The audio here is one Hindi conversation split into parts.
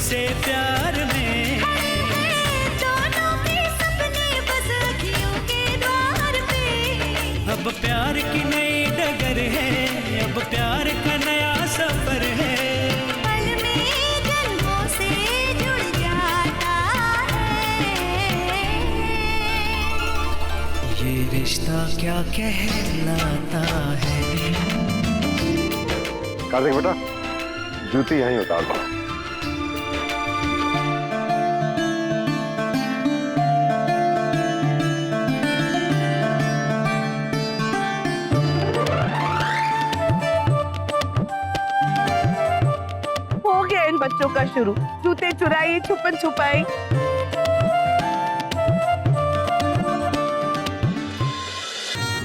से प्यार में। दोनों के सपने बस अखियों के द्वार पे। अब प्यार की नई डगर है, अब प्यार का नया सफर है। पल में जन्मों से जुड़ जाता है। ये रिश्ता क्या कहलाता है। कार्तिक बेटा, जूती यहीं उतार दो। हो गया इन बच्चों का शुरू, जूते चुराई, छुपन छुपाई।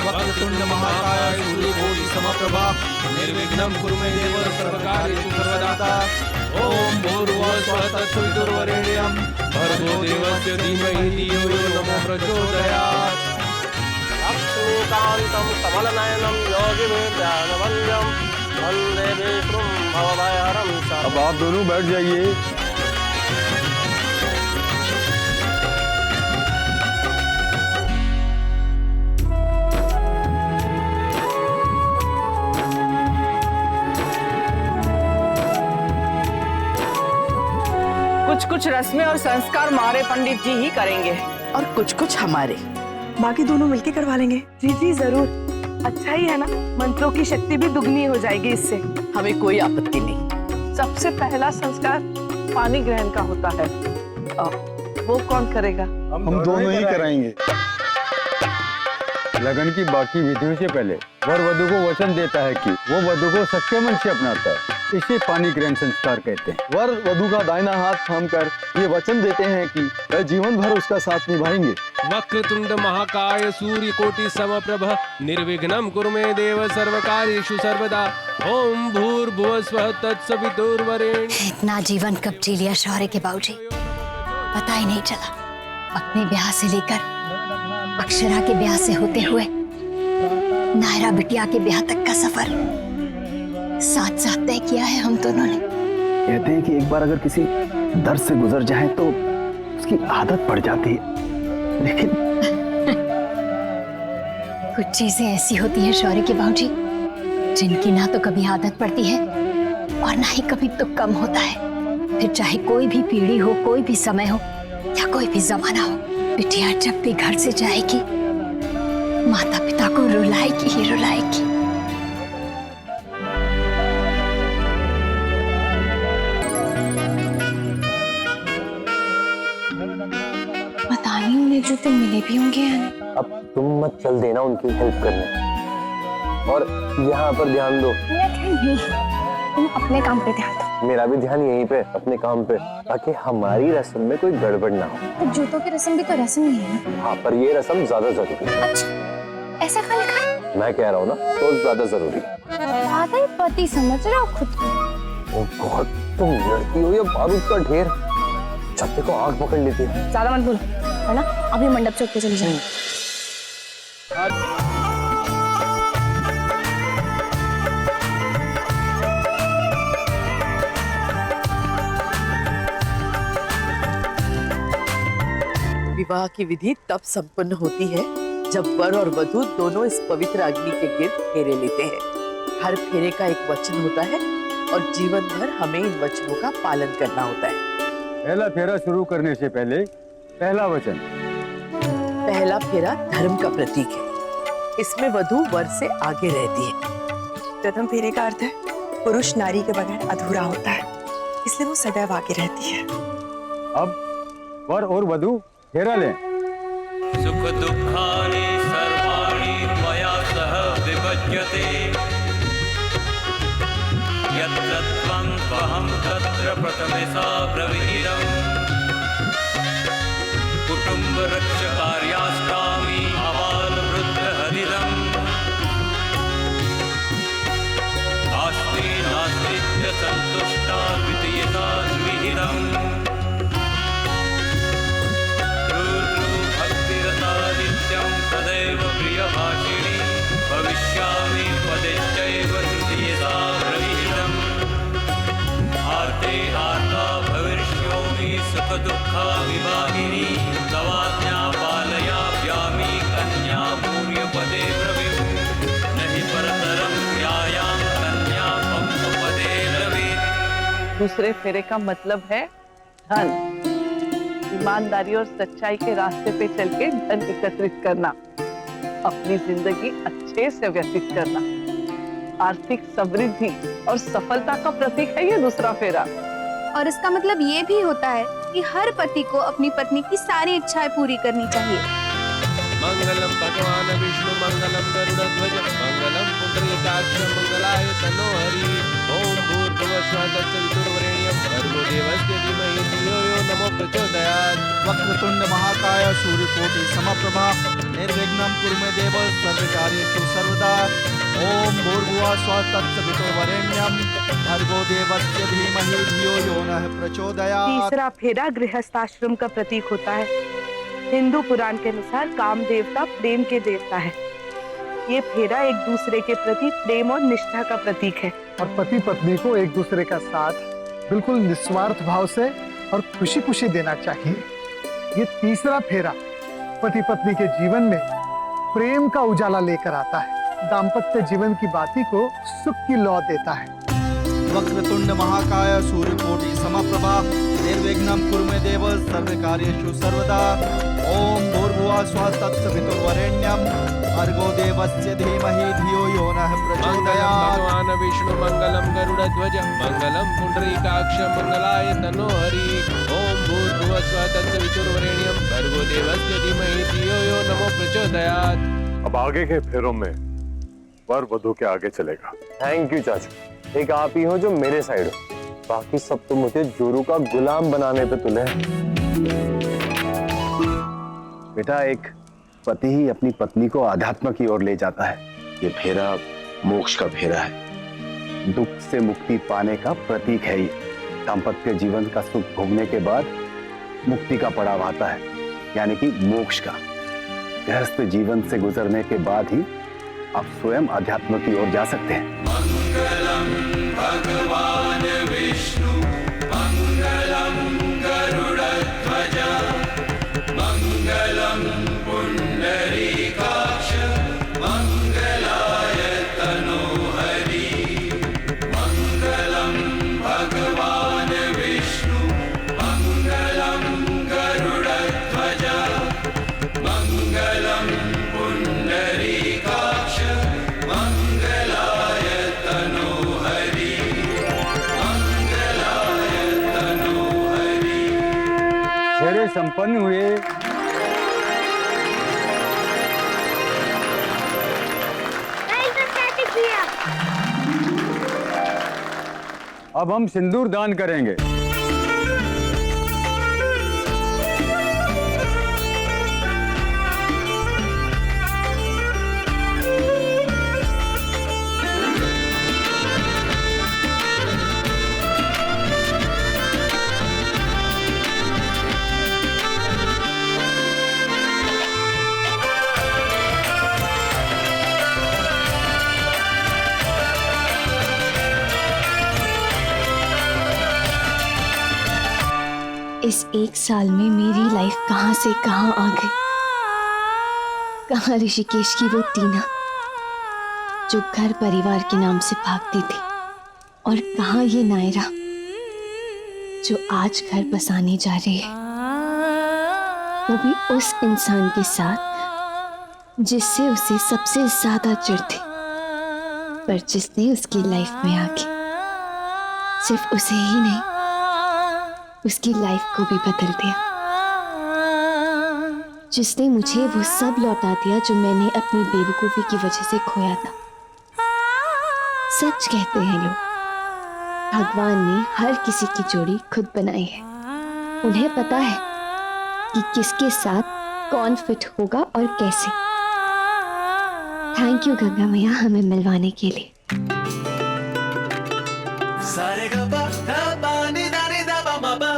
वक्रतुंड महाकाय सूर्यकोटि समप्रभा निर्विघ्नं कुरु मे देव सर्वकार्येषु सर्वदा। ओम भूर्भुवः स्वः तत्सवितुर्वरेण्यं भर्गो देवस्य धीमहि धियो यो नमो प्रचोदयात्। लक्ष्मीकान्तं कमलनयनं योगिवेद्यानवन्द्यं वन्दे विष्णुं भवभयहरं च। अब आप दोनों बैठ जाइए। कुछ कुछ रस्में और संस्कार हमारे पंडित जी ही करेंगे और कुछ कुछ हमारे। बाकी दोनों मिलके करवा लेंगे। जी जी जरूर। अच्छा ही है ना, मंत्रों की शक्ति भी दुगनी हो जाएगी इससे। हमें कोई आपत्ति नहीं। सबसे पहला संस्कार पानी ग्रहण का होता है। वो कौन करेगा? हम दोनों ही कराएंगे। लगन की बाकी विधियों से पहले वर वधु को वचन देता है कि वो वधु को सच्चे मन से अपनाता है। इसे पानी ग्रहण संस्कार कहते हैं। वर वधु का दाहिना हाथ थाम कर ये वचन देते हैं कि वह जीवन भर उसका साथ निभाएंगे। वक्रतुंड महाकाय सूर्यकोटि समप्रभ निर्विघ्नं कुरु मे देव सर्वकार्येषु सर्वदा। ओम भूर्भुवः स्वः तत्सवितुर्वरेण्यं। इतना जीवन कब जी लिया शौर्य के बाबूजी, पता ही नहीं चला। अपने ब्याह से लेकर अक्षरा के ब्याह से होते हुए नायरा बिटिया के ब्याह तक का सफर साथ साथ तय किया है हम दोनों ने। कहते हैं कि एक बार अगर किसी दर्द से गुजर जाए तो उसकी आदत पड़ जाती है, लेकिन कुछ चीजें ऐसी होती हैं शौर्य के बाबूजी जिनकी ना तो कभी आदत पड़ती है और ना ही कभी दुख कम होता है। फिर चाहे कोई भी पीढ़ी हो, कोई भी समय हो या कोई भी जमाना हो, बिटिया जब भी घर से जाएगी माता पिता को रुलाएगी ही रुलाएगी। पता नहीं उन्हें जूते मिले भी होंगे या नहीं। अब तुम मत चल देना उनकी हेल्प करने, और यहाँ पर ध्यान दो। मेरा ध्यान नहीं, तुम अपने काम पे ध्यान दो। मेरा भी ध्यान यहीं पे, अपने काम पे, ताकि हमारी रस्म में कोई गड़बड़ ना हो। तो जूतों की रस्म भी तो रस्म ही है ना। हाँ, पर ये रस्म ज्यादा जरूरी है। अच्छा, ऐसा कहा लिखा है? मैं कह रहा हूँ ना, तो ज्यादा जरूरी है। ज्यादा ही पति समझ रहे हो खुद को। ओ गॉड, तुम लड़की हो या बारूद का ढेर, छत्ते को आग पकड़ लेती है। ज्यादा मत बोलो, है ना? अभी मंडप चौक पे चली जाएंगे। विवाह की विधि तब संपन्न होती है जब वर और वधु दोनों इस पवित्र अग्नि के गिर्द फेरे लेते हैं। हर फेरे का एक वचन होता है और जीवन भर हमें इन वचनों का पालन करना होता है। पहला फेरा शुरू करने से पहले पहला वचन। पहला फेरा धर्म का प्रतीक है। इसमें वधु वर से आगे रहती है। प्रथम फेरे का अर्थ है पुरुष नारी के बगैर अधूरा होता है, इसलिए वो सदैव आगे रहती है। अब वर और वधु फेरा लें। सुख दुखानि सर्वाणि मया सह विभज्यते, यत्र त्वं त्वहं तत्र प्रथमेशा ब्रवीरम्। कुटुम्ब रक्षकार्यास्तामि अबाल वृद्ध हरिदम्। आस्ति नास्ति च सन्तुष्टा द्वितीयता द्विहितम्। सदैव प्रियभाषिणी भविष्यामि पदेश्चैव तृतीयता प्रविहितम्। आर्ते आर्ता भविष्यति दूसरे फेरे का मतलब है धन। ईमानदारी और सच्चाई के रास्ते पे चल के धन एकत्रित करना, अपनी जिंदगी अच्छे से व्यतीत करना, आर्थिक समृद्धि और सफलता का प्रतीक है ये दूसरा फेरा। और इसका मतलब ये भी होता है कि हर पति को अपनी पत्नी की सारी इच्छाएं पूरी करनी चाहिए। मंगलम भगवान विष्णु मंगलम गरुड़ध्वज मंगलम पुंडरीकाक्ष मंगलाय तनो हरि। ओम भूर्भुवस्सुः तत्सवितुर्वरेण्यं भर्गो देवस्य धीमहि धियो यो नमो प्रचोदयात्। वक्रतुंड महाकाय सूर्यकोटि समप्रभा निर्विघ्नं कुरु मे देव सर्वकार्येषु सर्वदा। ओम भूर्भुवः स्वः तत्सवितुर्वरेण्यं भर्गो देवस्य धीमहि धियो यो नः प्रचोदयात्। तीसरा फेरा गृहस्थाश्रम का प्रतीक होता है। हिंदू पुराण के अनुसार काम देवता प्रेम के देवता है। ये फेरा एक दूसरे के प्रति प्रेम और निष्ठा का प्रतीक है। और पति पत्नी को एक दूसरे का साथ बिल्कुल निस्वार्थ भाव से और खुशी खुशी देना चाहिए। ये तीसरा फेरा पति पत्नी के जीवन में प्रेम का उजाला लेकर आता है, दाम्पत्य जीवन की बाती को सुख की लौ देता है। वक्रतुंड महाकाय सूर्यकोटि समप्रभा निर्विघ्नं कुरु मे देव सर्वकार्येषु सर्वदा। ओम भूर्भुवः स्वः तत्सवितुर्वरेण्यं भर्गो देवस्य धीमहि धियो यो नः प्रचोदयात्। भगवान विष्णु मंगलम गरुड़ध्वज मंगलम पुंडरीकाक्ष मंगलाय तनो हरि। ओम भूर्भुवः स्वः तत्सवितुर्वरेण्यं भर्गो देवस्य धीमहि धियो यो नमो प्रचोदयात्। अब आगे के फेरों में वर वधू के आगे चलेगा। थैंक यू चाचू, एक आप ही हो जो मेरे साइड हो, बाकी सब तो मुझे जोरू का गुलाम बनाने पे तुले। बेटा, एक पति ही अपनी पत्नी को आध्यात्म की ओर ले जाता है। ये फेरा मोक्ष का फेरा है, दुख से मुक्ति पाने का प्रतीक है। ये दाम्पत्य जीवन का सुख भोगने के बाद मुक्ति का पड़ाव आता है, यानी कि मोक्ष का। गृहस्थ जीवन से गुजरने के बाद ही आप स्वयं अध्यात्म की ओर जा सकते हैं। मंगलम भगवान विष्णु मंगलम गरुड़ध्वज मंगलम पुंडरीकाक्ष मंगलाय तनोहरि। मंगलम भगवान विष्णु मंगलम गरुड़ध्वज मंगलम पुंडरीकाक्ष मंगलाय तनोहरि मंगलाय तनोहरि। फेरे संपन्न हुए। अब हम सिंदूर दान करेंगे। इस एक साल में मेरी लाइफ कहां से कहां आ गई। कहां ऋषिकेश की वो टीना जो घर परिवार के नाम से भागती थी, और कहां ये नायरा जो आज घर बसाने जा रही है, वो भी उस इंसान के साथ जिससे उसे सबसे ज्यादा चिढ़ थी, पर जिसने उसकी लाइफ में आके सिर्फ उसे ही नहीं उसकी लाइफ को भी बदल दिया, जिसने मुझे वो सब लौटा दिया जो मैंने अपनी बेवकूफी की वजह से खोया था। सच कहते हैं लोग, भगवान ने हर किसी की जोड़ी खुद बनाई है। उन्हें पता है कि किसके साथ कौन फिट होगा और कैसे। थैंक यू गंगा मैया हमें मिलवाने के लिए। सारे गपा धपा नि दा नि दा बा मा बा।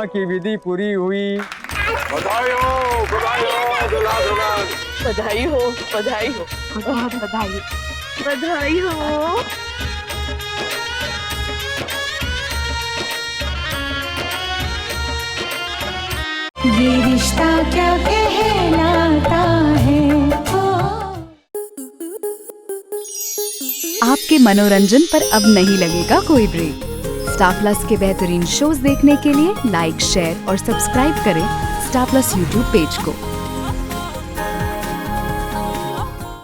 की विधि पूरी हुई। बधाई हो दुल्हा दुल्हन। बधाई हो, बधाई हो, बहुत बधाई, बधाई हो। ये रिश्ता क्या कहलाता है। आपके मनोरंजन पर अब नहीं लगेगा कोई ब्रेक। स्टार प्लस के बेहतरीन शोज देखने के लिए लाइक, शेयर और सब्सक्राइब करें स्टार प्लस यूट्यूब पेज को।